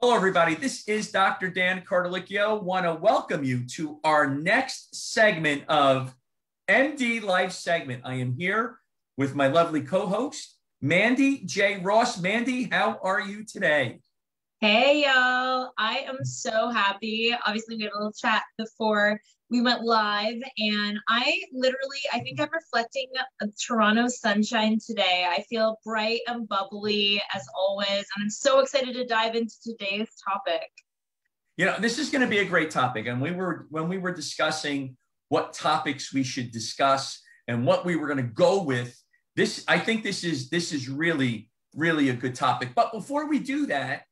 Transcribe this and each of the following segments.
Hello, everybody. This is Dr. Dan Cardellichio. Want to welcome you to our next segment of MD Life segment. I am here with my lovely co-host, Mandy J. Ross. Mandy, how are you today? Hey, y'all. I am so happy. Obviously, we had a little chat before we went live, and I think I'm reflecting Toronto sunshine today. I feel bright and bubbly as always, and I'm so excited to dive into today's topic. You know, this is going to be a great topic. And when we were discussing what topics we should discuss and what we were going to go with, I think this is really, really a good topic. But before we do that,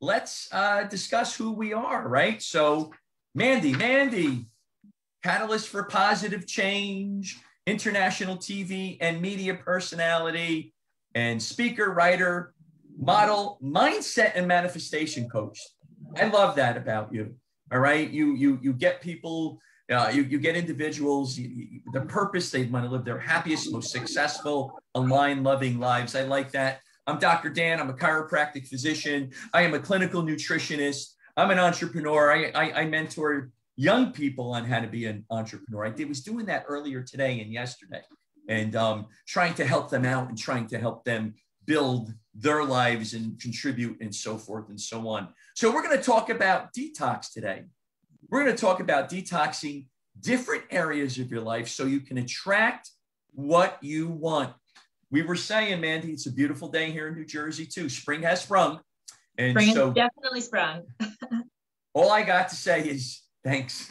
let's discuss who we are, right? So Mandy, catalyst for positive change, international TV and media personality, and speaker, writer, model, mindset, and manifestation coach. I love that about you. All right. You get people, you get individuals, the purpose, they want to live their happiest, most successful, aligned, loving lives. I like that. I'm Dr. Dan. I'm a chiropractic physician. I am a clinical nutritionist. I'm an entrepreneur. I mentor young people on how to be an entrepreneur. I was doing that earlier today and yesterday, and trying to help them out and trying to help them build their lives and contribute and so forth and so on. So we're going to talk about detox today. We're going to talk about detoxing different areas of your life so you can attract what you want. We were saying, Mandy, it's a beautiful day here in New Jersey too. Spring has sprung. And Spring so definitely sprung. all I got to say is thanks.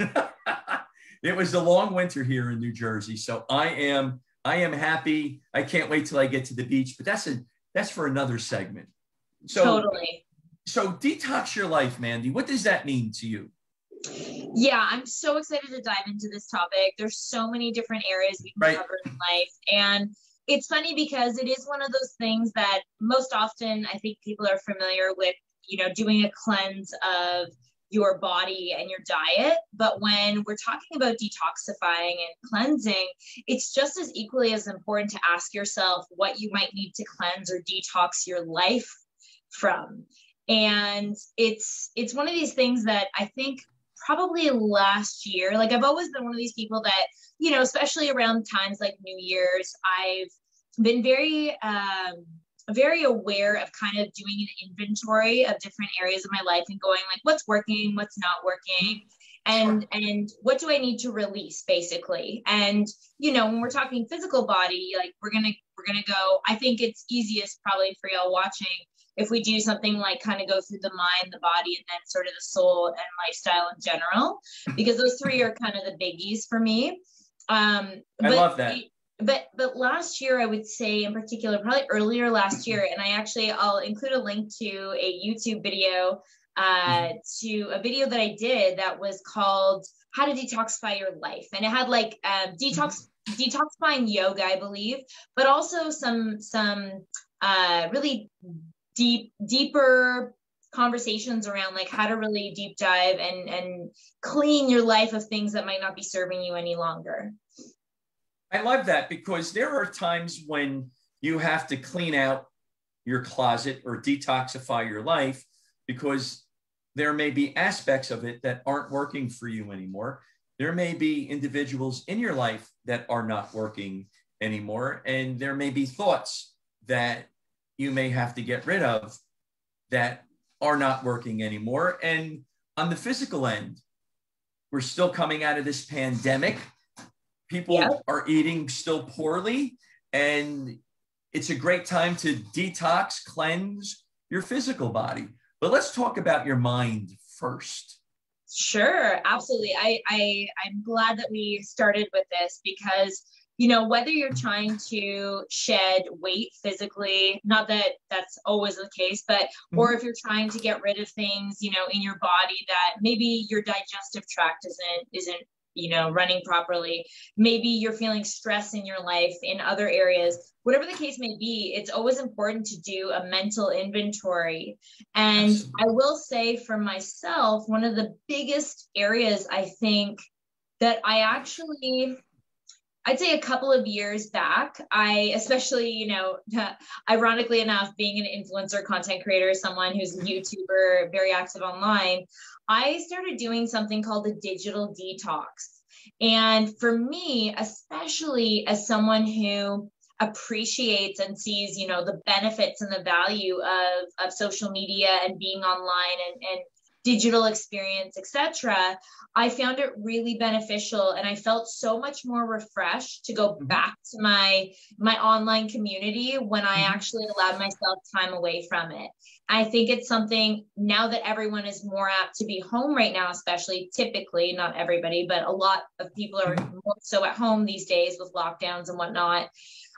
It was a long winter here in New Jersey. So I am happy. I can't wait till I get to the beach, but that's for another segment. So Totally. So detox your life, Mandy. What does that mean to you? Yeah, I'm so excited to dive into this topic. There's so many different areas we can cover in life. And it's funny because it is one of those things that most often I think people are familiar with, doing a cleanse of your body and your diet. But when we're talking about detoxifying and cleansing, it's just as equally as important to ask yourself what you might need to cleanse or detox your life from. And it's one of these things that I think probably last year, like I've always been one of these people that, especially around times like New Year's, I've been very aware of kind of doing an inventory of different areas of my life and going like, what's working, what's not working, and what do I need to release, basically. And, when we're talking physical body, like we're going to go, I think it's easiest probably for y'all watching if we do something like kind of go through the mind, the body, and then sort of the soul and lifestyle in general, because those three are kind of the biggies for me. I love that. But last year, I would say in particular, probably earlier last year, and I'll include a link to a YouTube video, to a video that I did that was called How to Detoxify Your Life. And it had like detoxifying yoga, I believe, but also some really deeper conversations around like how to really deep dive and clean your life of things that might not be serving you any longer. I love that because there are times when you have to clean out your closet or detoxify your life because there may be aspects of it that aren't working for you anymore. There may be individuals in your life that are not working anymore. And there may be thoughts that you may have to get rid of that are not working anymore. And on the physical end, we're still coming out of this pandemic. People are eating still poorly, and it's a great time to detox, cleanse your physical body. But let's talk about your mind first. Sure, absolutely. I'm glad that we started with this because, whether you're trying to shed weight physically, not that that's always the case, but, or if you're trying to get rid of things, in your body that maybe your digestive tract isn't running properly. Maybe you're feeling stress in your life in other areas, whatever the case may be, it's always important to do a mental inventory. And I will say for myself, one of the biggest areas I think that I actually I'd say a couple of years back, especially, you know, ironically enough, being an influencer content creator, someone who's a YouTuber, very active online, I started doing something called the digital detox. And for me, especially as someone who appreciates and sees, you know, the benefits and the value of social media and being online and digital experience, etc., I found it really beneficial, and I felt so much more refreshed to go back to my online community when I actually allowed myself time away from it. I think it's something now that everyone is more apt to be home right now, especially typically, not everybody, but a lot of people are more so at home these days with lockdowns and whatnot.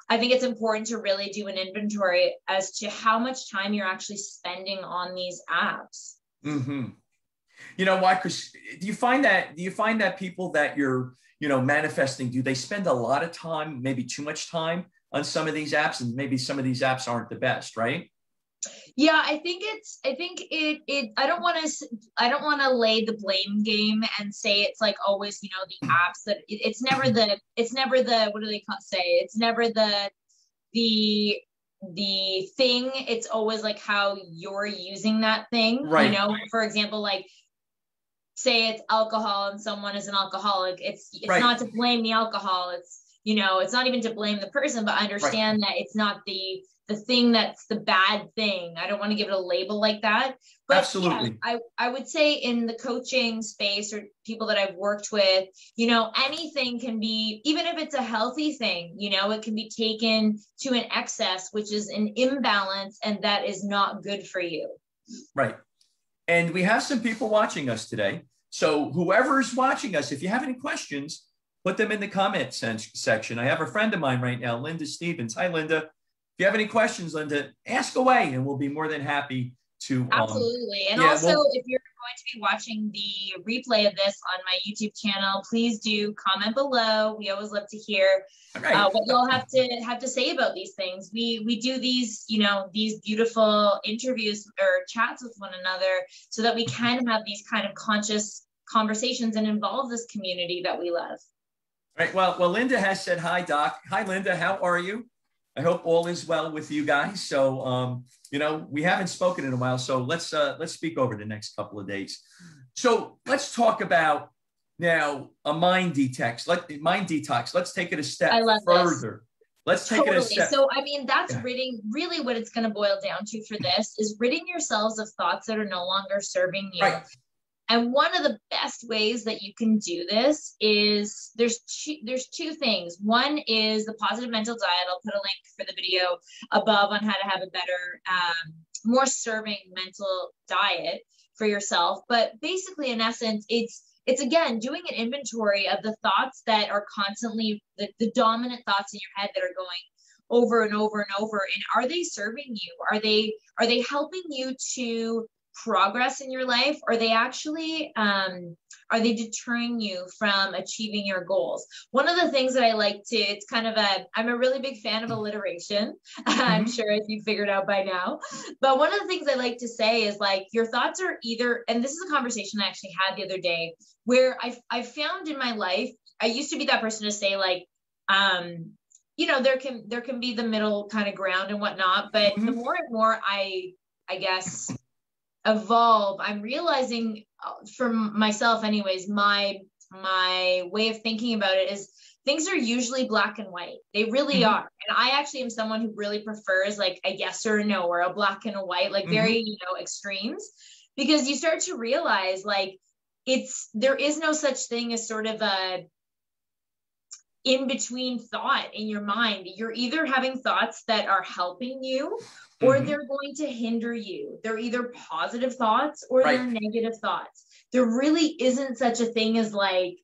I think it's important to really do an inventory as to how much time you're actually spending on these apps. You know why, Chris? Do you find that people that you're, you know, manifesting, do they spend a lot of time, maybe too much time on some of these apps, and maybe some of these apps aren't the best, right? Yeah, I think I don't want to lay the blame game and say it's like always, you know, the apps that it's never the, what do they say? It's never the thing. It's always like how you're using that thing, right? You know, for example, like say it's alcohol and someone is an alcoholic. It's right. Not to blame the alcohol. It's, you know, it's not even to blame the person, but understand that it's not the thing that's the bad thing. I don't want to give it a label like that. But absolutely. Yeah, I would say in the coaching space or people that I've worked with, you know, anything can be, even if it's a healthy thing, you know, it can be taken to an excess, which is an imbalance, and that is not good for you. Right. And we have some people watching us today. So whoever's watching us, if you have any questions, put them in the comment section. I have a friend of mine right now, Linda Stevens. Hi, Linda. If you have any questions, Linda, ask away, and we'll be more than happy to. Absolutely. And yeah, also, if you're going to be watching the replay of this on my YouTube channel, please do comment below. We always love to hear what y'all have to say about these things. We do these, you know, these beautiful interviews or chats with one another so that we can have these kind of conscious conversations and involve this community that we love. All right. Well, Linda has said hi, Doc. Hi, Linda. How are you? I hope all is well with you guys. So, you know, we haven't spoken in a while, so let's speak over the next couple of days. So let's talk about now a mind detox. Let's take it a step further. Let's take it a step. So, I mean, that's really what it's going to boil down to for this is ridding yourselves of thoughts that are no longer serving you. Right. And one of the best ways that you can do this is there's two things. One is the positive mental diet. I'll put a link for the video above on how to have a better, more serving mental diet for yourself. But basically, in essence, it's again, doing an inventory of the thoughts that are constantly the dominant thoughts in your head that are going over and over and over. And are they serving you? Are they helping you to progress in your life? Are they actually are they deterring you from achieving your goals? One of the things that I like to, it's kind of I'm a really big fan of alliteration. I'm sure if you figured out by now, but one of the things I like to say is like your thoughts are either, and this is a conversation I actually had the other day where I found in my life, I used to be that person to say like, you know, there can be the middle kind of ground and whatnot, but the more and more I guess evolve, I'm realizing for myself anyways, my way of thinking about it is things are usually black and white. They really are. And I actually am someone who really prefers like a yes or a no or a black and a white, like very, you know, extremes, because you start to realize like there is no such thing as sort of a in-between thought in your mind. You're either having thoughts that are helping you or they're going to hinder you. They're either positive thoughts or they're negative thoughts. There really isn't such a thing as like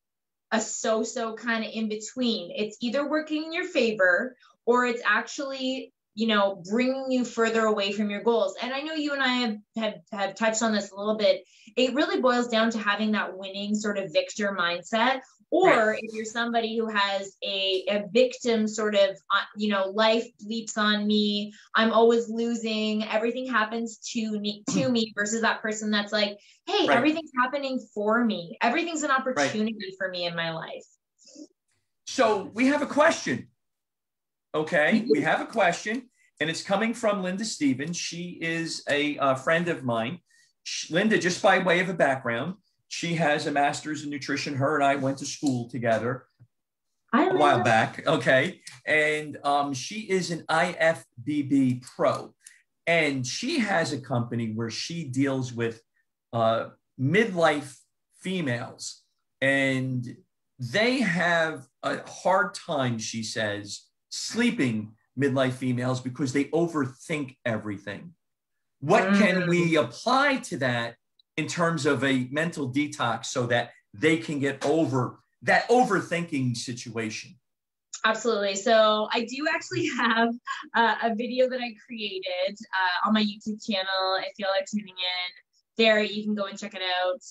a so-so kind of in between. It's either working in your favor or it's actually, you know, bringing you further away from your goals. And I know you and I have touched on this a little bit. It really boils down to having that winning sort of victor mindset. Or if you're somebody who has a victim sort of, you know, life bleeps on me, I'm always losing, everything happens to me versus that person that's like, hey, everything's happening for me. Everything's an opportunity for me in my life. So we have a question. Okay, we have a question, and it's coming from Linda Stevens. She is a friend of mine. Linda, just by way of a background, she has a master's in nutrition. Her and I went to school together a while back. Okay, and she is an IFBB pro, and she has a company where she deals with midlife females, and they have a hard time, she says, sleeping midlife females because they overthink everything. What can we apply to that in terms of a mental detox so that they can get over that overthinking situation? Absolutely. So I do actually have a video that I created on my YouTube channel. If y'all are tuning in there, you can go and check it out.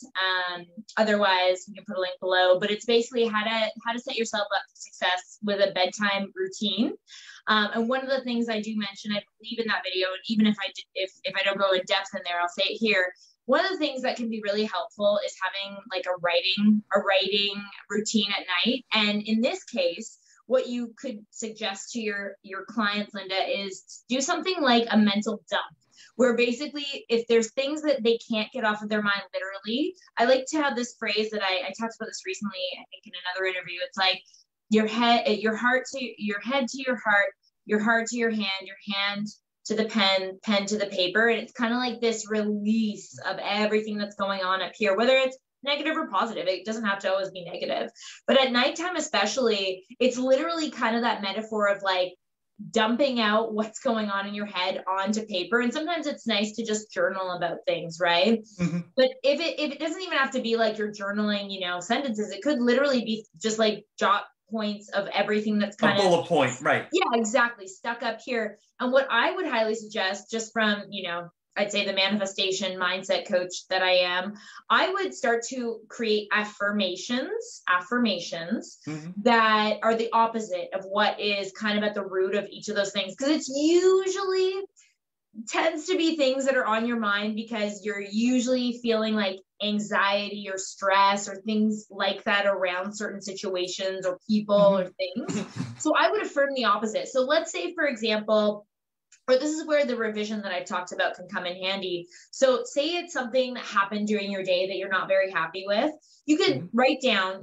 Otherwise, we can put a link below. But it's basically how to set yourself up for success with a bedtime routine. And one of the things I do mention, I believe in that video, and even if I don't go in depth in there, I'll say it here. One of the things that can be really helpful is having like a writing routine at night. And in this case, what you could suggest to your clients, Linda, is do something like a mental dump, where basically if there's things that they can't get off of their mind, literally, I like to have this phrase that I talked about this recently, I think in another interview. It's like your head to your heart, your heart to your hand to the pen to the paper. And it's kind of like this release of everything that's going on up here, whether it's negative or positive. It doesn't have to always be negative. But at nighttime especially, it's literally kind of that metaphor of like dumping out what's going on in your head onto paper. And sometimes it's nice to just journal about things, right? Mm-hmm. But if it doesn't even have to be like you're journaling, sentences, it could literally be just like jot points of everything that's kind of a bullet point, right? Yeah, exactly. Stuck up here. And what I would highly suggest, just from, I'd say the manifestation mindset coach that I am, I would start to create affirmations mm-hmm. that are the opposite of what is kind of at the root of each of those things. Because it's usually tends to be things that are on your mind because you're usually feeling like anxiety or stress or things like that around certain situations or people mm-hmm. or things. So I would affirm the opposite. So let's say, for example, or this is where the revision that I talked about can come in handy. So say it's something that happened during your day that you're not very happy with. You could mm-hmm. write down,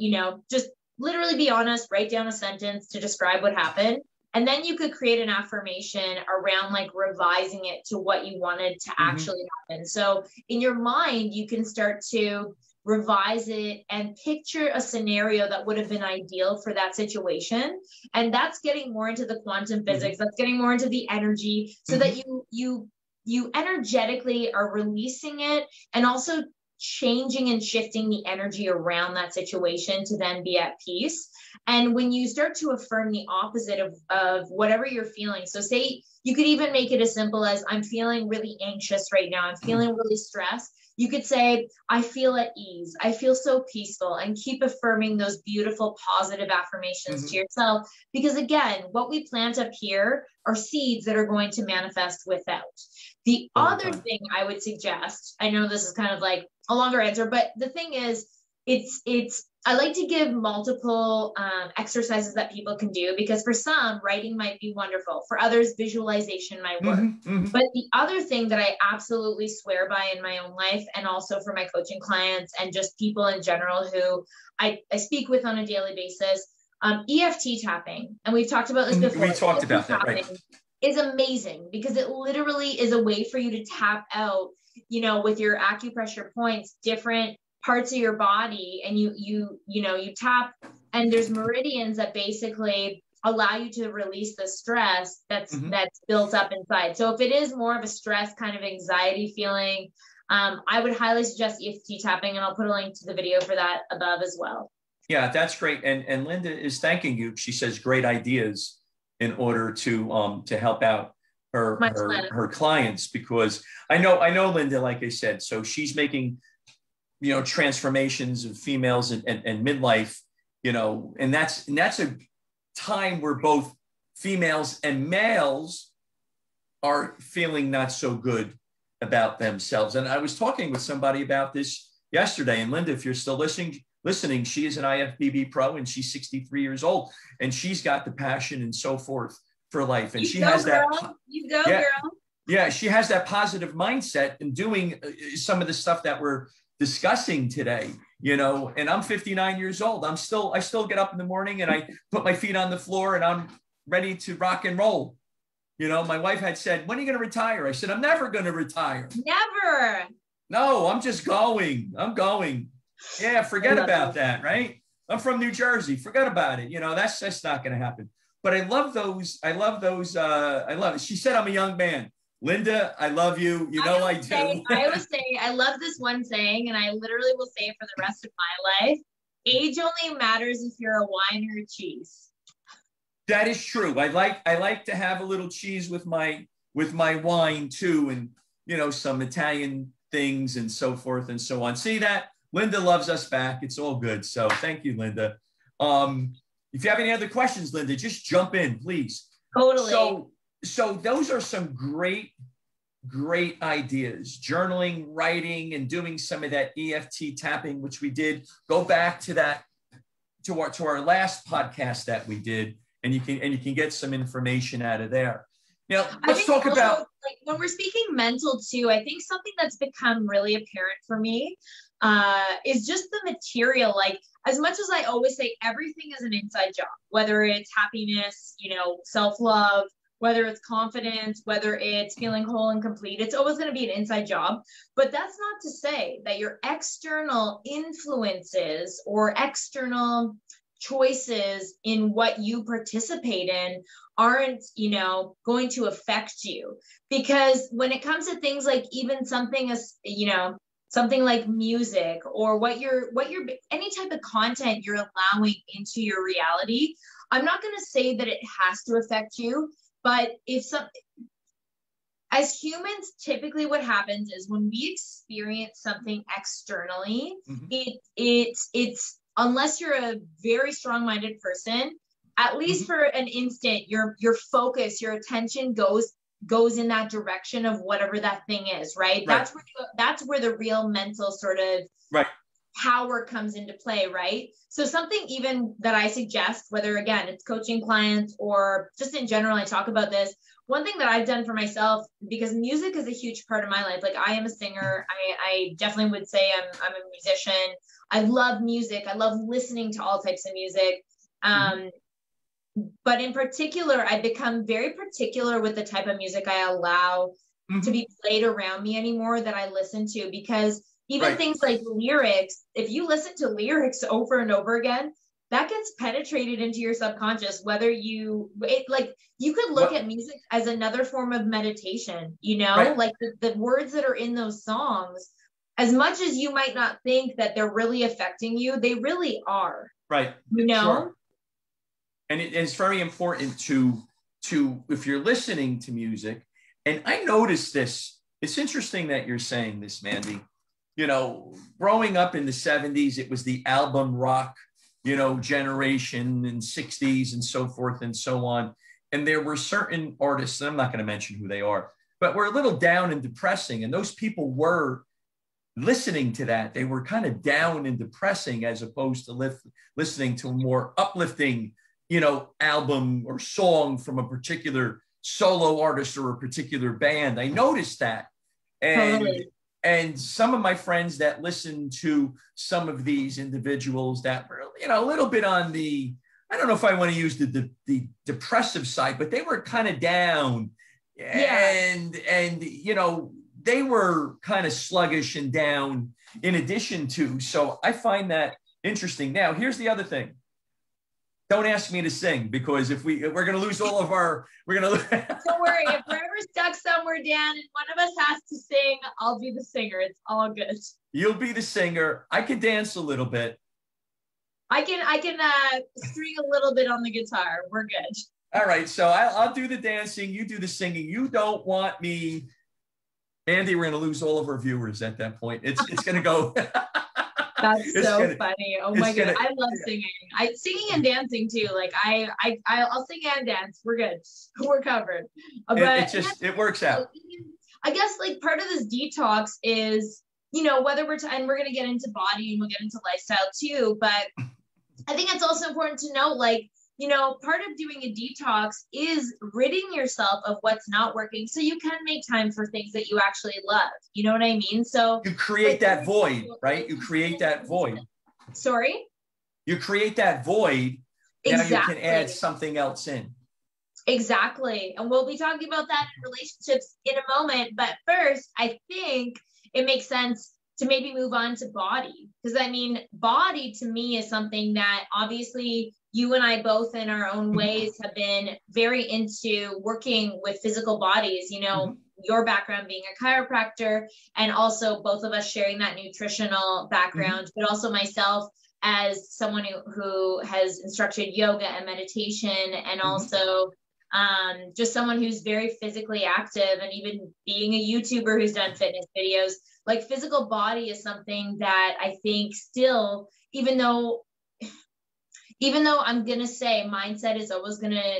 just literally be honest, write down a sentence to describe what happened. And then you could create an affirmation around like revising it to what you wanted to mm-hmm. actually happen. So in your mind, you can start to revise it and picture a scenario that would have been ideal for that situation. And that's getting more into the quantum physics. Mm-hmm. That's getting more into the energy so mm-hmm. that you energetically are releasing it and also changing and shifting the energy around that situation to then be at peace. And when you start to affirm the opposite of whatever you're feeling, so say you could even make it as simple as I'm feeling really anxious right now. I'm feeling really stressed. You could say, I feel at ease. I feel so peaceful, and keep affirming those beautiful, positive affirmations mm-hmm. to yourself. Because again, what we plant up here are seeds that are going to manifest without. The other thing I would suggest, I know this is kind of like a longer answer, but the thing is, I like to give multiple exercises that people can do, because for some, writing might be wonderful. For others, visualization might work. Mm-hmm, mm-hmm. But the other thing that I absolutely swear by in my own life, and also for my coaching clients and just people in general who I speak with on a daily basis, EFT tapping. And we've talked about this before. We talked about that, right? Is amazing because it literally is a way for you to tap out, with your acupressure points, different parts of your body, and you tap, and there's meridians that basically allow you to release the stress that's mm-hmm. that's built up inside. So if it is more of a stress kind of anxiety feeling, I would highly suggest EFT tapping, and I'll put a link to the video for that above as well. Yeah, that's great. And Linda is thanking you. She says great ideas in order to help out her clients, because I know Linda, like I said, so she's making transformations of females and midlife, and that's a time where both females and males are feeling not so good about themselves. And I was talking with somebody about this yesterday, and Linda, if you're still listening, listening, she is an IFBB pro and she's 63 years old and she's got the passion and so forth for life. And she has that. You go, girl. Yeah, she has that positive mindset in doing some of the stuff that we're discussing today, you know, and I'm 59 years old. I still get up in the morning and I put my feet on the floor and I'm ready to rock and roll. You know, my wife had said, when are you going to retire? I said, I'm never going to retire. Never. No, I'm just going. I'm going. Yeah, forget about that, right? I'm from New Jersey. Forget about it. You know, that's not going to happen. But I love those. I love it. She said, I'm a young man. Linda, I love you. You know I do. I always say, I love this one saying, and I literally will say it for the rest of my life. Age only matters if you're a wine or a cheese. That is true. I like to have a little cheese with my wine too, and you know, some Italian things and so forth and so on. See that? Linda loves us back. It's all good. So thank you, Linda. If you have any other questions, Linda, just jump in, please. Totally. So those are some great ideas. Journaling, writing, and doing some of that EFT tapping, which we did. Go back to that, to our last podcast that we did, and you can get some information out of there. Now, let's talk about, like, when we're speaking mental too, I think something that's become really apparent for me is just the material. Like, as much as I always say, everything is an inside job, whether it's happiness, you know, self-love, whether it's confidence, whether it's feeling whole and complete, it's always going to be an inside job. But that's not to say that your external influences or external choices in what you participate in aren't, you know, going to affect you. Because when it comes to things like even something as, you know, something like music or what you're any type of content you're allowing into your reality, I'm not going to say that it has to affect you. But as humans, typically what happens is when we experience something externally, it's unless you're a very strong-minded person, at least for an instant, your focus, your attention goes in that direction of whatever that thing is, right? That's where the real mental sort of power comes into play, right? So something even that I suggest, whether again, it's coaching clients or just in general, I talk about this. One thing that I've done for myself, because music is a huge part of my life. Like, I am a singer. I definitely would say I'm a musician. I love music. I love listening to all types of music. But in particular, I've become very particular with the type of music I allow to be played around me anymore that I listen to, because even things like lyrics, if you listen to lyrics over and over again, that gets penetrated into your subconscious, whether you could look at music as another form of meditation, you know, like the words that are in those songs, as much as you might not think that they're really affecting you, they really are. Right. You know? Sure. And it's very important to, if you're listening to music, and I noticed this, it's interesting that you're saying this, Mandy. You know, growing up in the 70s, it was the album rock, you know, generation, and 60s and so forth and so on. And there were certain artists, and I'm not going to mention who they are, but were a little down and depressing. And those people were listening to that. They were kind of down and depressing as opposed to listening to a more uplifting, you know, album or song from a particular solo artist or a particular band. I noticed that. And some of my friends that listened to some of these individuals that were, you know, a little bit on the, I don't know if I want to use the depressive side, but they were kind of down. And, you know, they were kind of sluggish and down in addition to. So I find that interesting. Now, here's the other thing. Don't ask me to sing, because if we're going to lose all of our, Don't worry. If we're ever stuck somewhere, Dan, and one of us has to sing, I'll be the singer. It's all good. You'll be the singer. I can dance a little bit. I can string a little bit on the guitar. We're good. All right. So I'll do the dancing. You do the singing. You don't want me. Andy, we're going to lose all of our viewers at that point. It's going to go. That's so funny. Oh my God. I love singing. Singing and dancing too. Like I'll sing and dance. We're good. We're covered. But it works out. I guess like part of this detox is you know, whether and we're going to get into body and we'll get into lifestyle too, but I think it's also important to note, like, you know, part of doing a detox is ridding yourself of what's not working so you can make time for things that you actually love. You know what I mean? So you create that void, right? You create that void. Sorry? You create that void. Now Exactly. you can add something else in. Exactly. And we'll be talking about that in relationships in a moment. But first, I think it makes sense to maybe move on to body. Because I mean, body to me is something that obviously you and I both in our own ways have been very into working with physical bodies, you know, your background being a chiropractor, and also both of us sharing that nutritional background, but also myself as someone who has instructed yoga and meditation, and also just someone who's very physically active, and even being a YouTuber who's done fitness videos. Like, physical body is something that I think still, even though I'm going to say mindset is always going to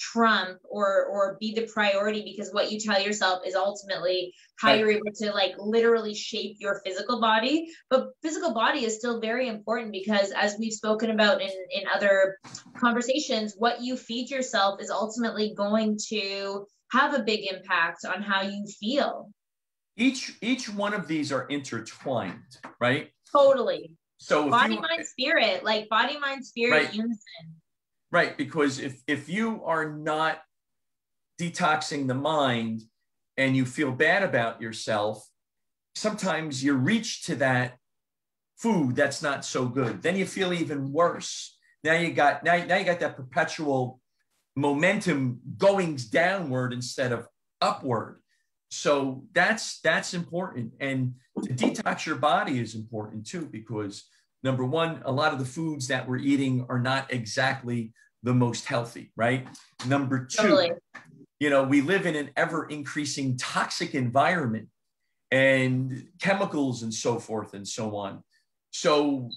trump or be the priority, because what you tell yourself is ultimately how you're able to like literally shape your physical body. But physical body is still very important, because as we've spoken about in other conversations, what you feed yourself is ultimately going to have a big impact on how you feel. Each one of these are intertwined, right? Totally. So body, mind, spirit, like body, mind, spirit, unison. Right, because if you are not detoxing the mind and you feel bad about yourself, sometimes you reach to that food that's not so good. Then you feel even worse. Now you got that perpetual momentum going downward instead of upward. So that's important. And to detox your body is important too, because number one, a lot of the foods that we're eating are not exactly the most healthy, right? Number two, you know, we live in an ever increasing toxic environment and chemicals and so forth and so on. So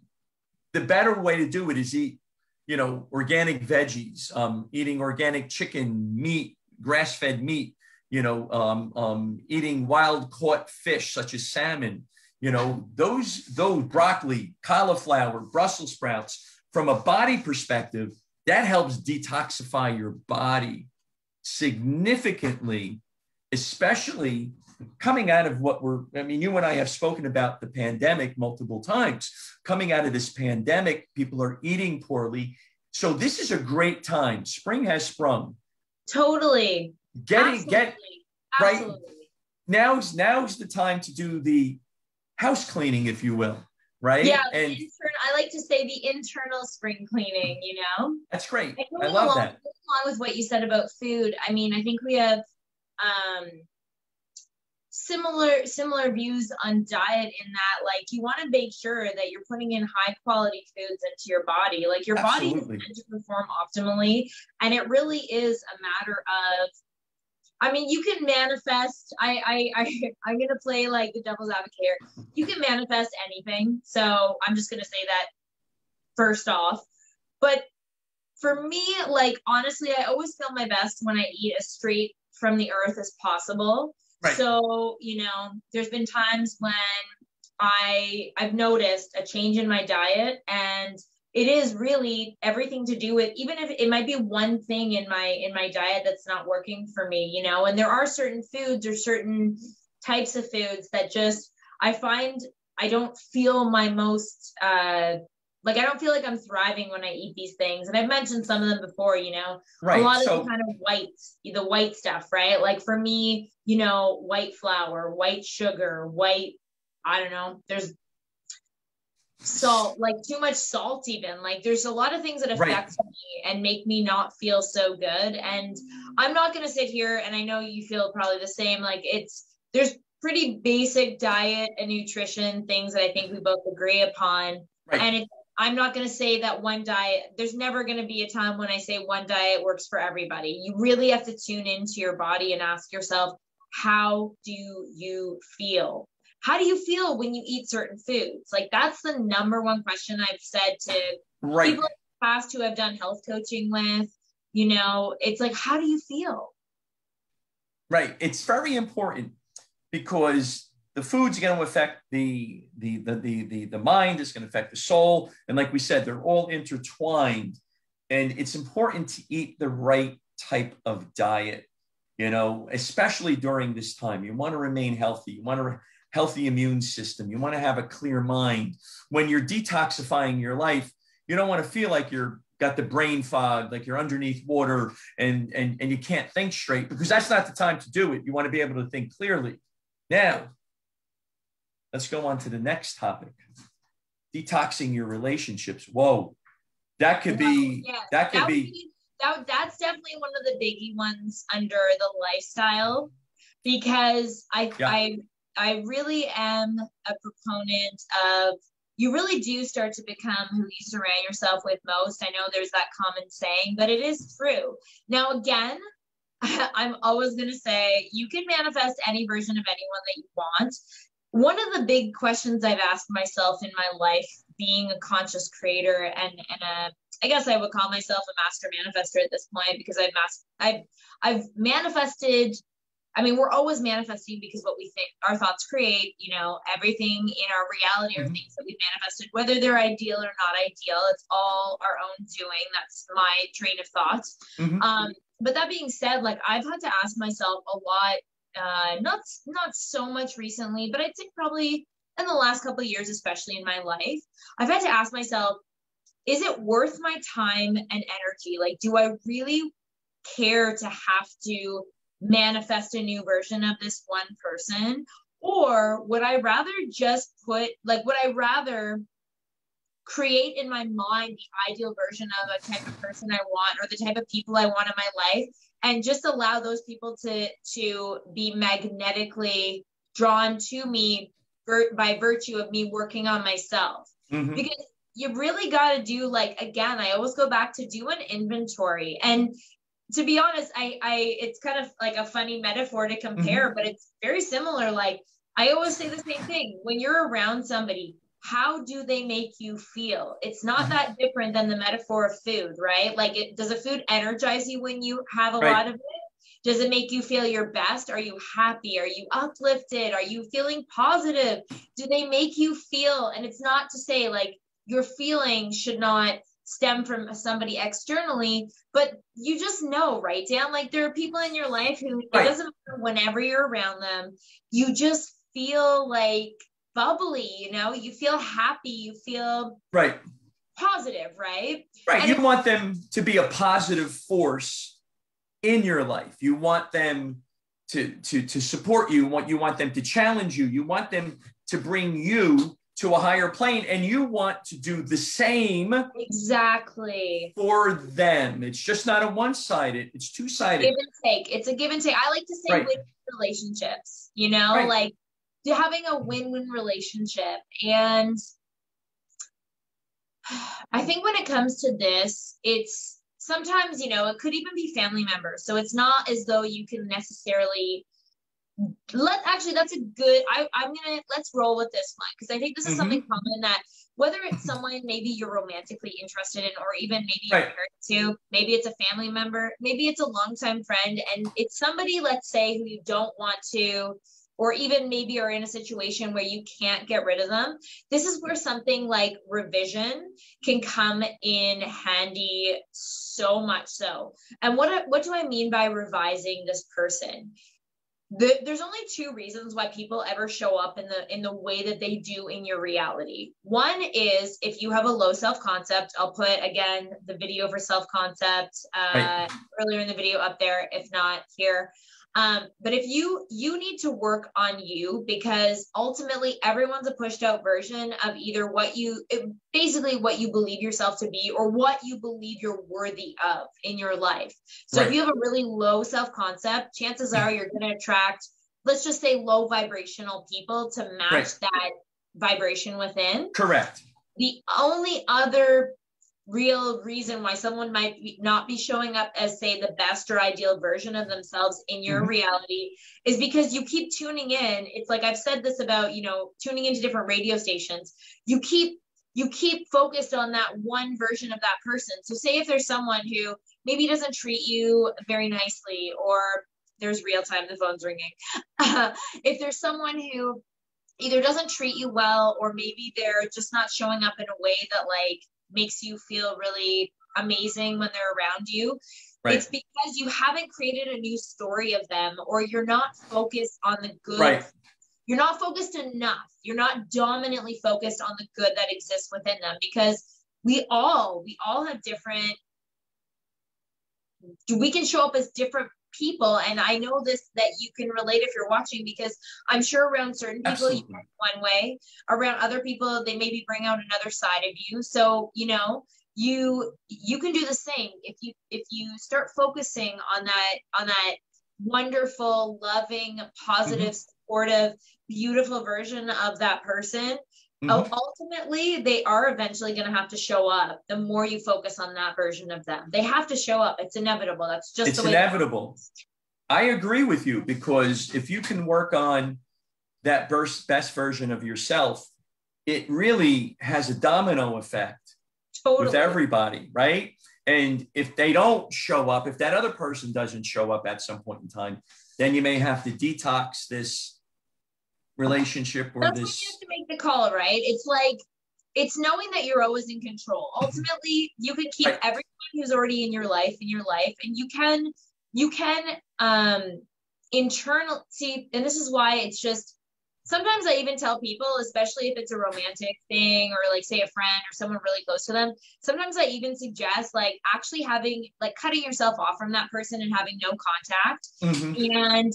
the better way to do it is eat, you know, organic veggies, eating organic chicken, meat, grass-fed meat, you know, eating wild caught fish such as salmon, you know, those broccoli, cauliflower, Brussels sprouts. From a body perspective, that helps detoxify your body significantly, especially coming out of you and I have spoken about the pandemic multiple times. Coming out of this pandemic, people are eating poorly. So this is a great time. Spring has sprung. Totally. Absolutely. Right. Now's the time to do the house cleaning, if you will. Right. Yeah. And I like to say the internal spring cleaning, you know? That's great. I love that. Along with what you said about food, I mean, I think we have similar views on diet, in that, like, you want to make sure that you're putting in high quality foods into your body. Like, your body is meant to perform optimally, and it really is a matter of, I mean, you can manifest. I'm gonna play like the devil's advocate here. You can manifest anything, so I'm just gonna say that first off. But for me, like, honestly, I always feel my best when I eat as straight from the earth as possible. Right. So, you know, there's been times when I've noticed a change in my diet, and it is really everything to do with, even if it might be one thing in my diet that's not working for me, you know. And there are certain foods or certain types of foods that just, I find I don't feel my most, like, I don't feel like I'm thriving when I eat these things. And I've mentioned some of them before, you know, a lot of the kind of the white stuff, right? Like, for me, you know, white flour, white sugar, I don't know, there's salt, like too much salt, even. Like, there's a lot of things that affect me and make me not feel so good. And I'm not going to sit here, and I know you feel probably the same, like, there's pretty basic diet and nutrition things that I think we both agree upon. And I'm not going to say that one diet, there's never going to be a time when I say one diet works for everybody. You really have to tune into your body and ask yourself, how do you feel? How do you feel when you eat certain foods? Like, that's the number one question I've said to people in the past who have done health coaching with, you know, it's like, how do you feel? Right. It's very important, because the food's going to affect the mind, it's going to affect the soul. And like we said, they're all intertwined. And it's important to eat the right type of diet, you know, especially during this time. You want to remain healthy. You want a healthy immune system. You want to have a clear mind. When you're detoxifying your life, you don't want to feel like you're got the brain fog, like you're underneath water and you can't think straight, because that's not the time to do it. You want to be able to think clearly. Now, let's go on to the next topic. Detoxing your relationships. Whoa. That's definitely one of the biggie ones under the lifestyle, because I really am a proponent of, you really do start to become who you surround yourself with most. I know there's that common saying, but it is true. Now, again, I'm always going to say you can manifest any version of anyone that you want. One of the big questions I've asked myself in my life, being a conscious creator and I guess I would call myself a master manifestor at this point, because I've manifested. I mean, we're always manifesting because what we think, our thoughts create, you know, everything in our reality are things that we've manifested, whether they're ideal or not ideal. It's all our own doing. That's my train of thought. But that being said, like, I've had to ask myself a lot, not so much recently, but I'd say probably in the last couple of years, especially in my life, I've had to ask myself, is it worth my time and energy? Like, do I really care to have to manifest a new version of this one person? Or would I rather just would I rather create in my mind the ideal version of a type of person I want, or the type of people I want in my life, and just allow those people to be magnetically drawn to me by virtue of me working on myself? Because you really got to do, like, again, I always go back to do an inventory. And to be honest, it's kind of like a funny metaphor to compare, but it's very similar. Like, I always say the same thing. When you're around somebody, how do they make you feel? It's not that different than the metaphor of food, right? Like, does a food energize you when you have a lot of it? Does it make you feel your best? Are you happy? Are you uplifted? Are you feeling positive? Do they make you feel? And it's not to say, like, your feelings should not stem from somebody externally, but you just know, right, Dan? Like, there are people in your life who, it doesn't matter, whenever you're around them, you just feel like bubbly, you know, you feel happy, you feel positive, right? And you want them to be a positive force in your life. You want them to support you. You want them to challenge you. You want them to bring you to a higher plane, and you want to do the same for them. It's just not a one-sided, it's two-sided. Give and take. It's a give and take. I like to say win relationships, you know, like having a win-win relationship. And I think when it comes to this, it's sometimes, you know, it could even be family members. So it's not as though you can necessarily that's a good, let's roll with this one, because I think this is something common, that whether it's someone maybe you're romantically interested in, or even maybe you're married to, maybe it's a family member, maybe it's a longtime friend, and it's somebody, let's say, who you don't want to, or even maybe are in a situation where you can't get rid of them. This is where something like revision can come in handy, so much so. And what do I mean by revising this person? There's only two reasons why people ever show up in the way that they do in your reality. One is if you have a low self-concept. I'll put, again, the video for self-concept earlier in the video up there, if not here. But if you need to work on you, because ultimately everyone's a pushed out version of either what you believe yourself to be, or what you believe you're worthy of in your life. So if you have a really low self-concept, chances are you're going to attract, let's just say, low vibrational people to match that vibration within. Correct. The only other real reason why someone might not be showing up as, say, the best or ideal version of themselves in your reality is because you keep tuning in. It's like, I've said this about, you know, tuning into different radio stations. You keep focused on that one version of that person. So say if there's someone who maybe doesn't treat you very nicely, or there's real time, the phone's ringing. If there's someone who either doesn't treat you well, or maybe they're just not showing up in a way that like makes you feel really amazing when they're around you. Right. It's because you haven't created a new story of them, or you're not focused on the good. Right. You're not focused enough. You're not dominantly focused on the good that exists within them, because we all have different, we can show up as different people. And I know this, that you can relate if you're watching, because I'm sure around certain people, Absolutely. You act one way, around other people, they maybe bring out another side of you. So, you know, you can do the same. If you start focusing on that wonderful, loving, positive, mm-hmm. supportive, beautiful version of that person, mm-hmm. ultimately they are eventually going to have to show up. The more you focus on that version of them, they have to show up. It's inevitable. That's just it's the way inevitable. I agree with you, because if you can work on that best version of yourself, it really has a domino effect. Totally. With everybody, right? And if they don't show up, if that other person doesn't show up at some point in time, then you may have to detox this relationship, or That's this. When you have to make the call, right? It's like, it's knowing that you're always in control. Ultimately, you can keep right. everyone who's already in your life, and you can internal see, and this is why it's just, sometimes I even tell people, especially if it's a romantic thing, or like say a friend or someone really close to them, sometimes I even suggest like actually having, like cutting yourself off from that person and having no contact. Mm-hmm. And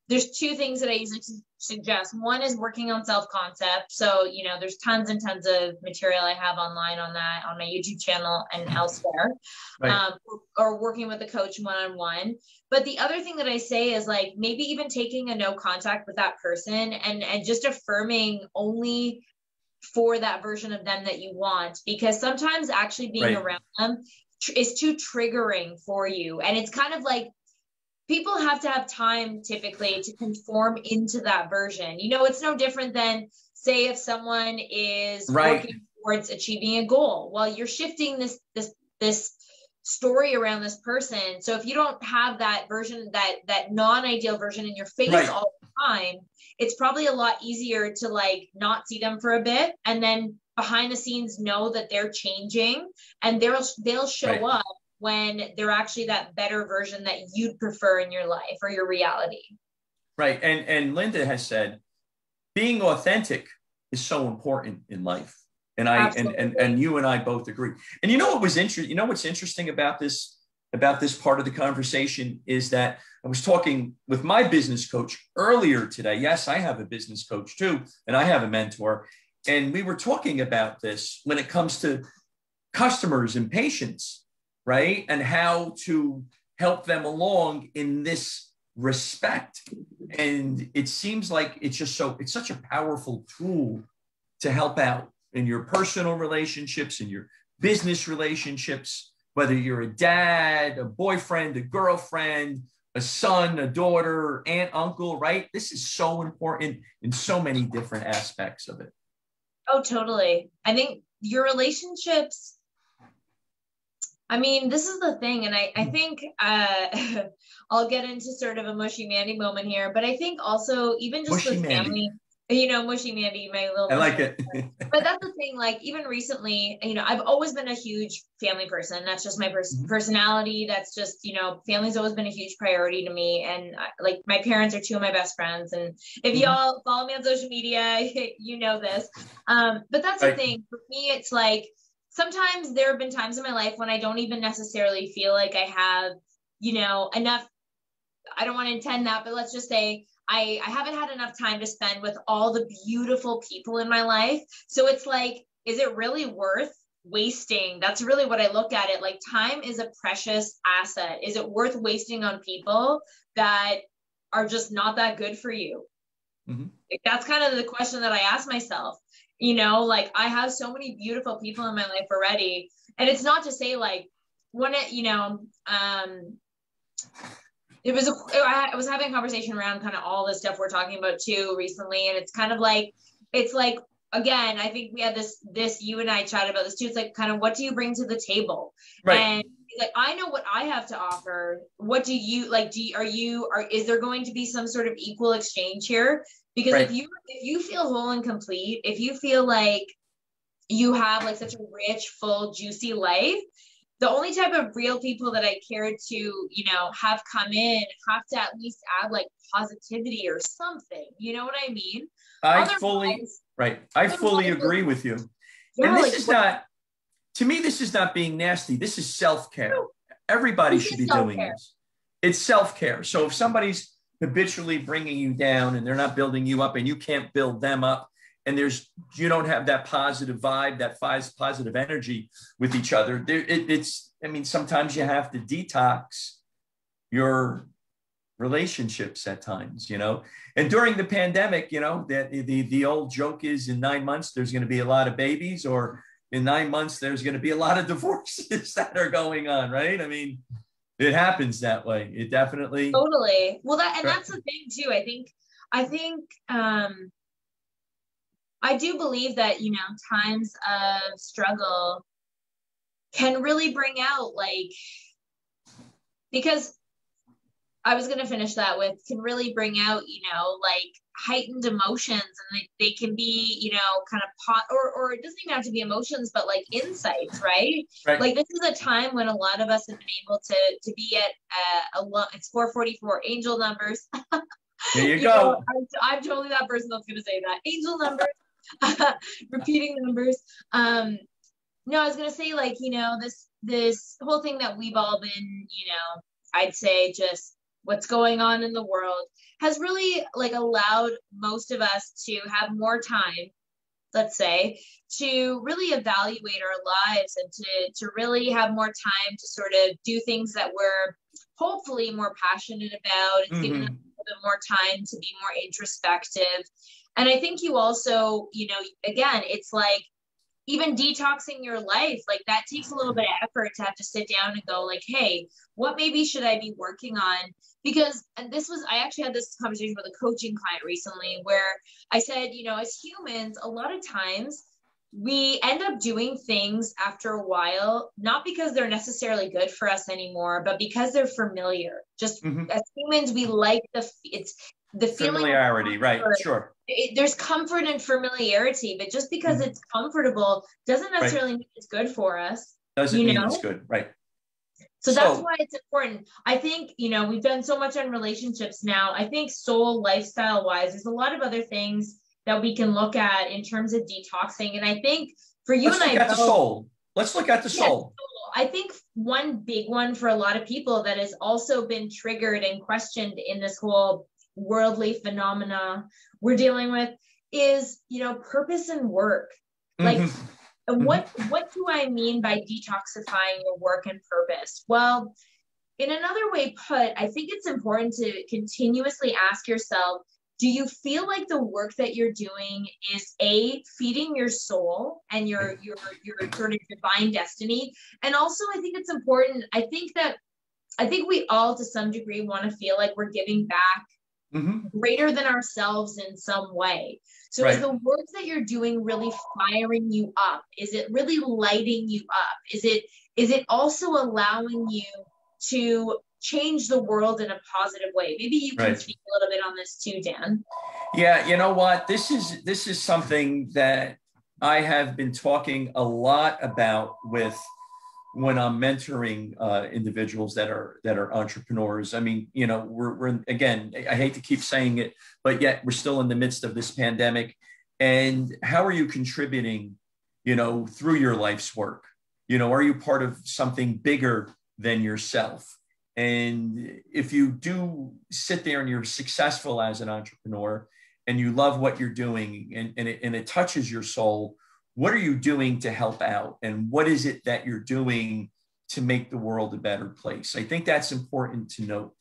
there's two things that I usually suggest. One is working on self-concept. So, you know, there's tons and tons of material I have online on that, on my YouTube channel and elsewhere, right. Or working with a coach one-on-one. But the other thing that I say is like, maybe even taking a no contact with that person, and just affirming only for that version of them that you want, because sometimes actually being right. around them is too triggering for you. And it's kind of like, people have to have time typically to conform into that version. You know, it's no different than, say, if someone is right. working towards achieving a goal. Well, you're shifting this story around this person. So if you don't have that version, that non-ideal version in your face right. all the time, it's probably a lot easier to like not see them for a bit, and then behind the scenes know that they're changing, and they'll show right. up when they're actually that better version that you'd prefer in your life or your reality. Right. And Linda has said, being authentic is so important in life. And and you and I both agree. And you know what was interesting? You know what's interesting about this part of the conversation is that I was talking with my business coach earlier today. Yes, I have a business coach too, and I have a mentor. And we were talking about this when it comes to customers and patients, right? And how to help them along in this respect. And it seems like it's such a powerful tool to help out in your personal relationships, in your business relationships, whether you're a dad, a boyfriend, a girlfriend, a son, a daughter, aunt, uncle, right? This is so important in so many different aspects of it. Oh, totally. I think your relationships, I mean, this is the thing. And I think I'll get into sort of a mushy Mandy moment here, but I think also even just mushy with family, Mandy. You know, mushy Mandy, my little, I like it. But that's the thing, like even recently, you know, I've always been a huge family person. That's just my personality. That's just, you know, family's always been a huge priority to me. And like my parents are two of my best friends. And if y'all follow me on social media, you know this. But that's the thing for me. It's like, sometimes there have been times in my life when I don't even necessarily feel like I have, you know, enough. I don't want to intend that, but let's just say I haven't had enough time to spend with all the beautiful people in my life. So it's like, is it really worth wasting? That's really what I look at it. Like, time is a precious asset. Is it worth wasting on people that are just not that good for you? Mm-hmm. That's kind of the question that I ask myself. You know, like I have so many beautiful people in my life already. And it's not to say like when it, you know, I was having a conversation around kind of all this stuff we're talking about too recently. And it's kind of like, again, I think we had this, you and I chatted about this too. It's like kind of, what do you bring to the table? Right. And like, I know what I have to offer. What do you like? Is there going to be some sort of equal exchange here? Because Right. if you feel whole and complete, if you feel like you have like such a rich, full, juicy life, the only type of real people that I care to, you know, have come in have to at least add like positivity or something. You know what I mean? I Otherwise, fully agree with you. yeah, And this like, is not, to me, this is not being nasty. This is self-care. Everybody this should is be doing self-care. this. It's self-care. So if somebody's habitually bringing you down and they're not building you up and you can't build them up, and you don't have that positive vibe, that positive energy with each other, I mean, sometimes you have to detox your relationships at times, you know. And during the pandemic, you know, that the old joke is in 9 months there's going to be a lot of babies, or in 9 months there's going to be a lot of divorces that are going on, right? I mean, it happens that way. It definitely Totally. Well, that's the thing too. I think I do believe that, you know, times of struggle can really bring out like, because I was going to finish that with, can really bring out, you know, like heightened emotions, and they can be, you know, kind of or it doesn't even have to be emotions, but like insights, right? Like this is a time when a lot of us have been able to be at it's 444 angel numbers. There you go. Know, I'm totally that person that's going to say that. Angel numbers, repeating the numbers. No, I was going to say, like, you know, this whole thing that we've all been, you know, I'd say just what's going on in the world has really like allowed most of us to have more time, let's say, to really evaluate our lives and to really have more time to sort of do things that we're hopefully more passionate about. It's given us a little bit more time to be more introspective. And I think you also, you know, again, it's like, even detoxing your life, like that takes a little bit of effort to have to sit down and go like, hey, what maybe should I be working on? Because, and I actually had this conversation with a coaching client recently where I said, you know, as humans, a lot of times we end up doing things after a while, not because they're necessarily good for us anymore, but because they're familiar. Just as humans, we like the feeling familiarity, right? Sure. There's comfort and familiarity, but just because it's comfortable doesn't necessarily mean it's good for us. Doesn't mean it's good, right? So that's why it's important. I think, you know, we've done so much on relationships now. I think soul lifestyle wise, there's a lot of other things that we can look at in terms of detoxing. And I think for you and I, let's look at the soul. I think one big one for a lot of people that has also been triggered and questioned in this whole worldly phenomena we're dealing with is, you know, purpose and work. Like, what do I mean by detoxifying your work and purpose? Well, in another way put, I think it's important to continuously ask yourself, do you feel like the work that you're doing is feeding your soul and your sort of divine destiny? And also, I think it's important. I think we all to some degree want to feel like we're giving back greater than ourselves in some way. So is the work that you're doing really firing you up? Is it really lighting you up? Is it also allowing you to change the world in a positive way? Maybe you can speak a little bit on this too, Dan. Yeah, you know what? This is something that I have been talking a lot about when I'm mentoring individuals that are entrepreneurs. I mean, you know, we're again, I hate to keep saying it, but yet we're still in the midst of this pandemic. And how are you contributing, you know, through your life's work? You know, are you part of something bigger than yourself? And if you do sit there and you're successful as an entrepreneur and you love what you're doing and it touches your soul, what are you doing to help out? And what is it that you're doing to make the world a better place? I think that's important to note.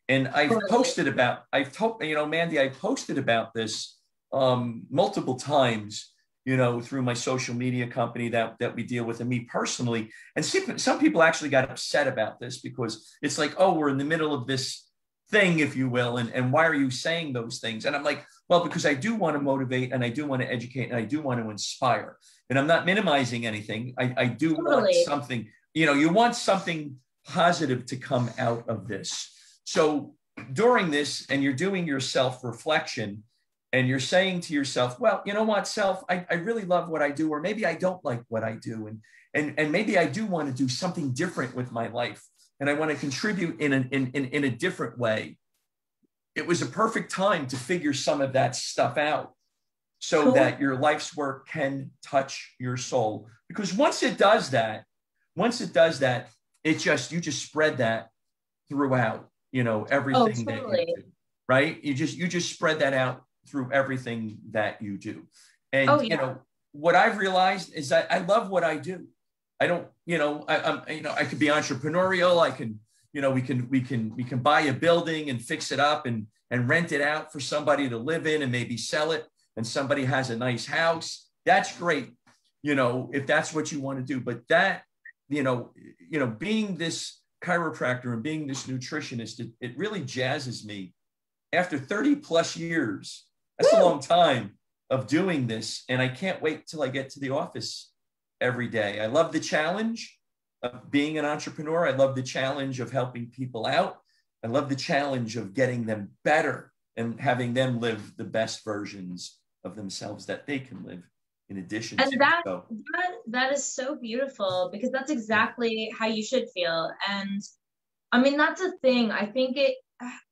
And I've posted about, Mandy, I've posted about this multiple times, you know, through my social media company that we deal with, and me personally. And some people actually got upset about this because it's like, oh, we're in the middle of this thing, if you will. And why are you saying those things? And I'm like, well, because I do want to motivate and I do want to educate and I do want to inspire. And I'm not minimizing anything. I do want something, you know, you want something positive to come out of this. So during this, and you're doing your self-reflection, and you're saying to yourself, well, you know what, self, I really love what I do, or maybe I don't like what I do. And maybe I do want to do something different with my life. And I want to contribute in a different way. It was a perfect time to figure some of that stuff out so that your life's work can touch your soul. Because once it does that, you just spread that throughout, everything that you do, right? You just spread that out through everything that you do. And, what I've realized is that I love what I do. I don't, I could be entrepreneurial. I can, we can buy a building and fix it up and rent it out for somebody to live in and maybe sell it. And somebody has a nice house. That's great. If that's what you want to do. But that, being this chiropractor and being this nutritionist, it really jazzes me. After 30 plus years, that's a long time of doing this. And I can't wait till I get to the office every day. I love the challenge of being an entrepreneur. I love the challenge of helping people out. I love the challenge of getting them better and having them live the best versions of themselves that they can live in addition and to. That is so beautiful, because that's exactly how you should feel. And I mean, that's a thing. I think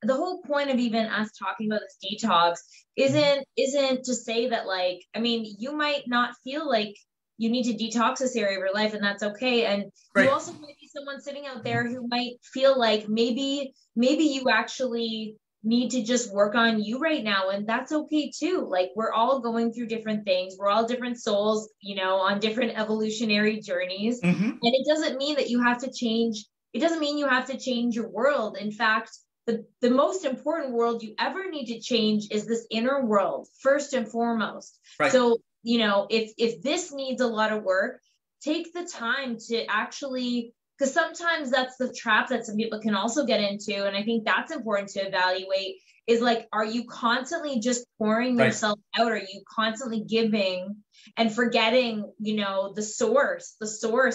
the whole point of even us talking about this detox isn't to say that, like, I mean, you might not feel like you need to detox this area of your life, and that's okay. And you also might be someone sitting out there who might feel like maybe you actually need to just work on you right now, and that's okay too. Like, we're all going through different things. We're all different souls, on different evolutionary journeys. And it doesn't mean that you have to change. It doesn't mean you have to change your world. In fact, the most important world you ever need to change is this inner world, first and foremost. Right. So, if this needs a lot of work, take the time to actually, because sometimes that's the trap that some people can also get into. And I think that's important to evaluate, is like, are you constantly just pouring yourself out? Are you constantly giving and forgetting, the source,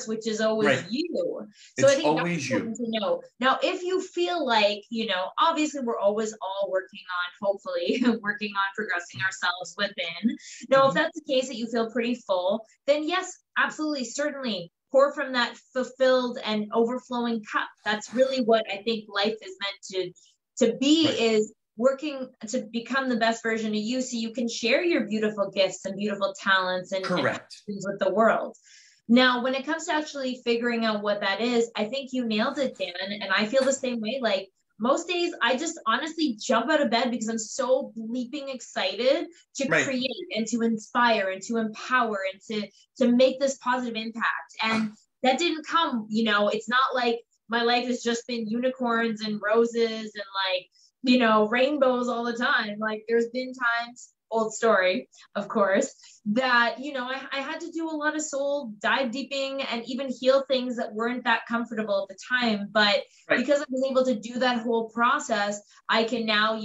which is always you. So I think that's important to know. Now, if you feel like, obviously we're always all hopefully working on progressing ourselves within. Now, if that's the case, that you feel pretty full, then yes, absolutely, certainly pour from that fulfilled and overflowing cup. That's really what I think life is meant to be, is working to become the best version of you, so you can share your beautiful gifts and beautiful talents and with the world. Now, when it comes to actually figuring out what that is, I think you nailed it, Dan. And I feel the same way. Like, most days I just honestly jump out of bed because I'm so bleeping excited to create and to inspire and to empower and to make this positive impact. And that didn't come, it's not like my life has just been unicorns and roses and like, rainbows all the time. Like, there's been times, old story, of course, that, I had to do a lot of soul dive deeping and even heal things that weren't that comfortable at the time. But because I was able to do that whole process, I can now,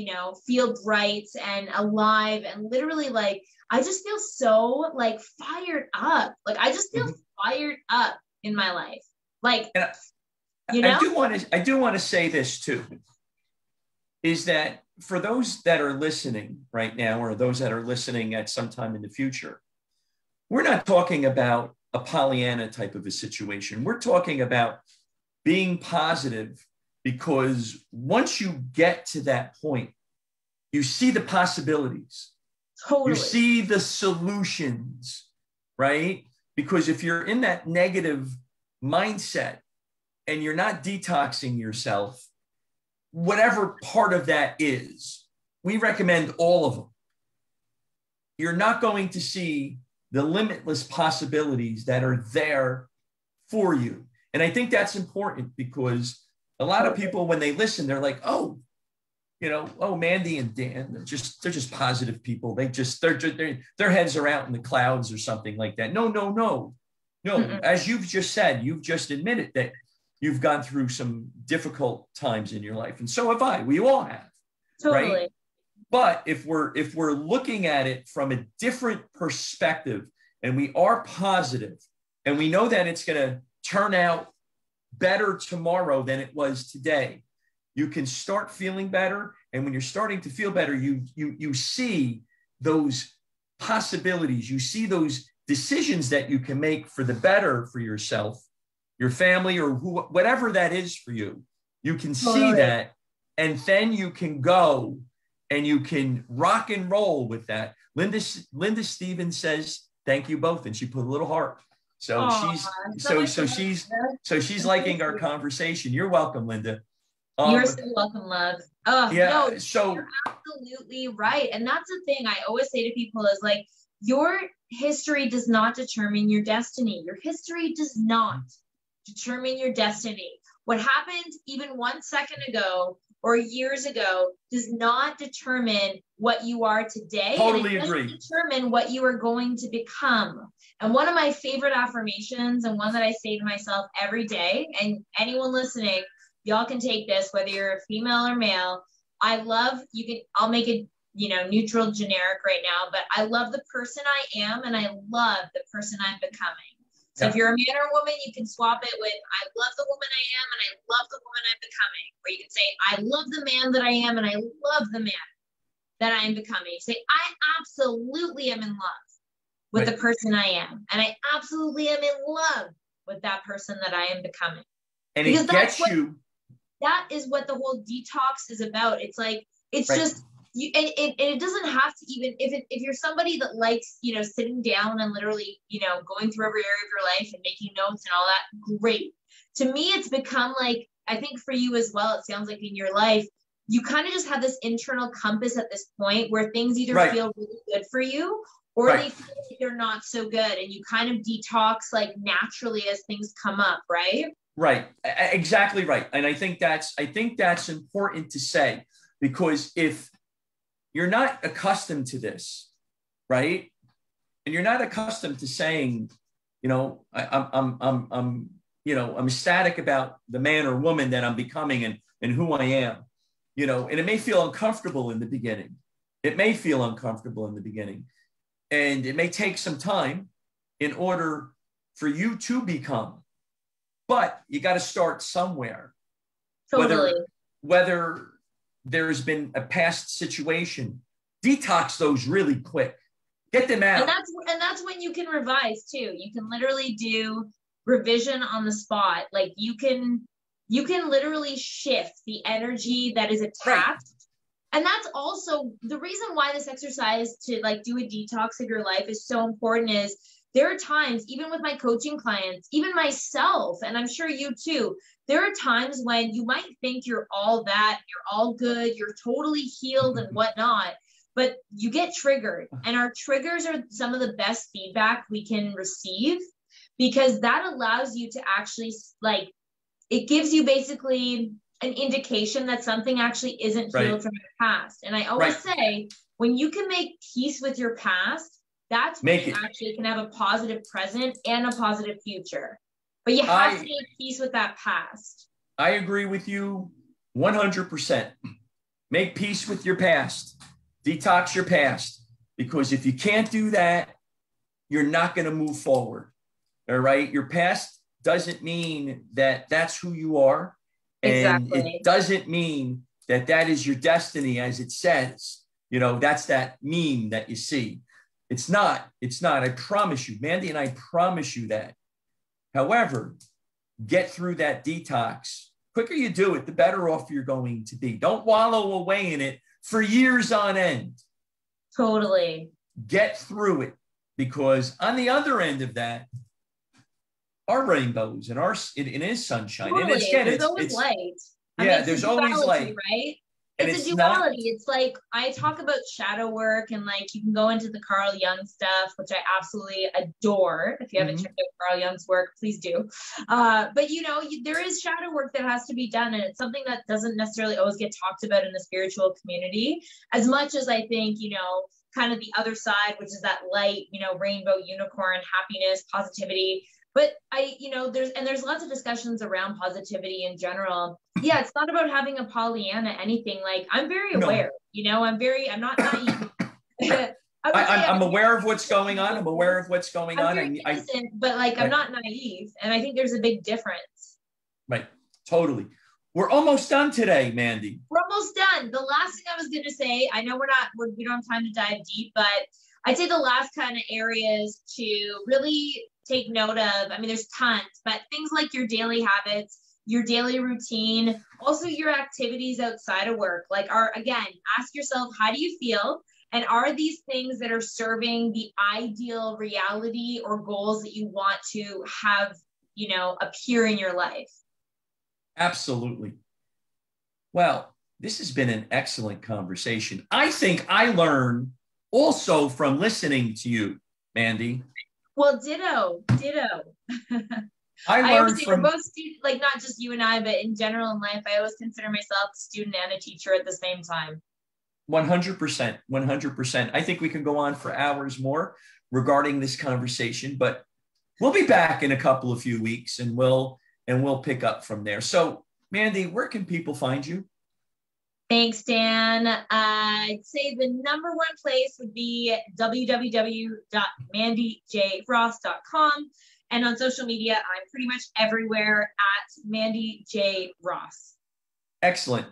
feel bright and alive, and literally, like, I just feel so, like, fired up. Like, I just feel fired up in my life. Like, I do want to say this too, is that for those that are listening right now, or those that are listening at some time in the future, we're not talking about a Pollyanna type of a situation. We're talking about being positive, because once you get to that point, you see the possibilities. You see the solutions, right? Because if you're in that negative mindset and you're not detoxing yourself, whatever part of that is, we recommend all of them. You're not going to see the limitless possibilities that are there for you. And I think that's important, because a lot of people, when they listen, they're like, oh, Mandy and Dan, they're just positive people. Their heads are out in the clouds or something like that. No. As you've just said, you've just admitted that you've gone through some difficult times in your life. And so have I. We all have. Totally. Right? But if we're looking at it from a different perspective, and we are positive, and we know that it's going to turn out better tomorrow than it was today. You can start feeling better. And when you're starting to feel better, you see those possibilities. You see those decisions that you can make for the better for yourself, your family, or whatever that is for you. You can see that, and then you can go and you can rock and roll with that. Linda Stevens says, thank you both. And she put a little heart. So she's liking our conversation. You're welcome, Linda. You're so welcome, love. Yeah. No, so you're absolutely right. And that's the thing I always say to people is like, your history does not determine your destiny. Your history does not determine your destiny. What happened even 1 second ago or years ago does not determine what you are today. Totally and it agree. doesn't determine what you are going to become. And one of my favorite affirmations, and one that I say to myself every day, and anyone listening, y'all can take this, whether you're a female or male. I'll make it, neutral, generic right now, but I love the person I am, and I love the person I'm becoming. So if you're a man or a woman, you can swap it with, I love the woman I am, and I love the woman I'm becoming. Or you can say, I love the man that I am, and I love the man that I am becoming. Say, I absolutely am in love with the person I am. And I absolutely am in love with that person that I am becoming. And because it gets you. That is what the whole detox is about. It's like, it's just, it doesn't have to even, if you're somebody that likes, sitting down and literally, going through every area of your life and making notes and all that, great. To me, it's become like, I think for you as well, it sounds like in your life, you kind of just have this internal compass at this point where things either feel really good for you or they feel like they're not so good. And you kind of detox like naturally as things come up, right? Right. Exactly right. And I think that's important to say, because if you're not accustomed to this, right? And you're not accustomed to saying, I'm ecstatic about the man or woman that I'm becoming and who I am, and it may feel uncomfortable in the beginning. It may feel uncomfortable in the beginning, and it may take some time in order for you to become, but you got to start somewhere. Totally. Whether there's been a past situation, detox those really quick, get them out. And that's when you can revise too. You can literally do revision on the spot. Like you can literally shift the energy that is attached. Right. And that's also the reason why this exercise to like do a detox of your life is so important. Is there are times, even with my coaching clients, even myself, and I'm sure you too, there are times when you might think you're all that, you're all good, you're totally healed and whatnot, but you get triggered. And our triggers are some of the best feedback we can receive, because that allows you to actually, like, it gives you basically an indication that something actually isn't healed from your past. And I always say, when you can make peace with your past, that's when you actually can have a positive present and a positive future. But you have to make peace with that past. I agree with you 100%. Make peace with your past. Detox your past. Because if you can't do that, you're not going to move forward. All right? Your past doesn't mean that that's who you are. And it doesn't mean that that is your destiny, as it says. That's that meme that you see. It's not. I promise you, Mandy, and I promise you that. However, get through that detox. Quicker you do it, the better off you're going to be. Don't wallow away in it for years on end. Totally. Get through it, because on the other end of that are rainbows and it is sunshine. Totally. And there's always light. There's always light. Right? It's a duality. It's like, I talk about shadow work, and like you can go into the Carl Jung stuff, which I absolutely adore. If you haven't checked out Carl Jung's work, please do. But there is shadow work that has to be done, and it's something that doesn't necessarily always get talked about in the spiritual community as much as I think, kind of the other side, which is that light, rainbow, unicorn, happiness, positivity. But there's lots of discussions around positivity in general. Yeah, it's not about having a Pollyanna anything. Like, I'm very aware, I'm not naive. I'm aware of what's going on. I'm aware of what's going on. But like, I'm not naive. And I think there's a big difference. Right. Totally. We're almost done today, Mandy. We're almost done. The last thing I was going to say, I know we don't have time to dive deep, but I'd say the last kind of areas to really take note of, I mean, there's tons, but things like your daily habits, your daily routine, also your activities outside of work, again, ask yourself, how do you feel? And are these things that are serving the ideal reality or goals that you want to have, appear in your life? Absolutely. Well, this has been an excellent conversation. I think I learned also from listening to you, Mandy. Well, ditto. I always say we're both not just you and I, but in general in life, I always consider myself a student and a teacher at the same time. 100%. 100%. I think we can go on for hours more regarding this conversation, but we'll be back in a couple of few weeks and we'll pick up from there. So, Mandy, where can people find you? Thanks, Dan. I'd say the number one place would be www.mandyjross.com. And on social media, I'm pretty much everywhere at Mandy J. Ross. Excellent.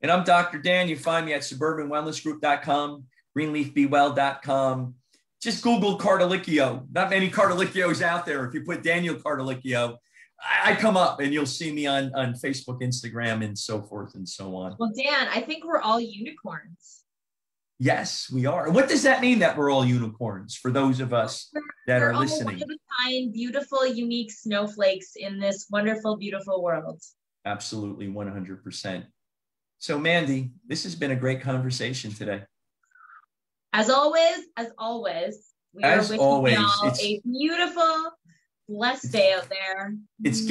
And I'm Dr. Dan. You find me at suburbanwellnessgroup.com, greenleafbewell.com. Just Google Cardellichio. Not many Cardellichios out there. If you put Daniel Cardellichio, I come up and you'll see me on Facebook, Instagram, and so forth and so on. Well, Dan, I think we're all unicorns. Yes, we are. What does that mean that we're all unicorns for those of us that are listening? We're all one-of-a-kind, beautiful, unique snowflakes in this wonderful, beautiful world. Absolutely, 100%. So, Mandy, this has been a great conversation today. As always, we are wishing y'all a beautiful, blessed day out there. It's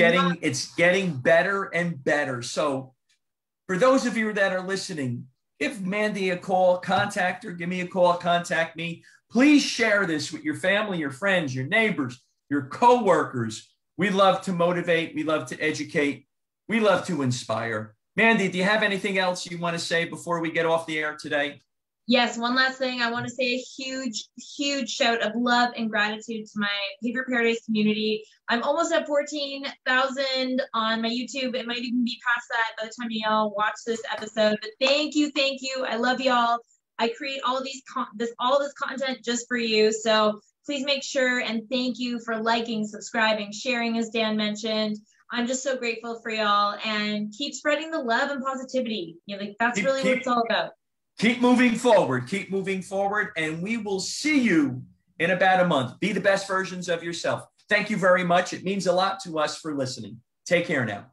getting better and better. So for those of you that are listening, give Mandy a call, contact her, give me a call, contact me. Please share this with your family, your friends, your neighbors, your coworkers. We love to motivate. We love to educate. We love to inspire. Mandy, do you have anything else you want to say before we get off the air today? Yes, one last thing. I want to say a huge, huge shout of love and gratitude to my Behavior Paradise community. I'm almost at 14,000 on my YouTube. It might even be past that by the time y'all watch this episode. But thank you. I love y'all. I create all this content just for you. So please make sure and thank you for liking, subscribing, sharing, as Dan mentioned. I'm just so grateful for y'all, and keep spreading the love and positivity. That's really what it's all about. Keep moving forward, and we will see you in about a month. Be the best versions of yourself. Thank you very much. It means a lot to us for listening. Take care now.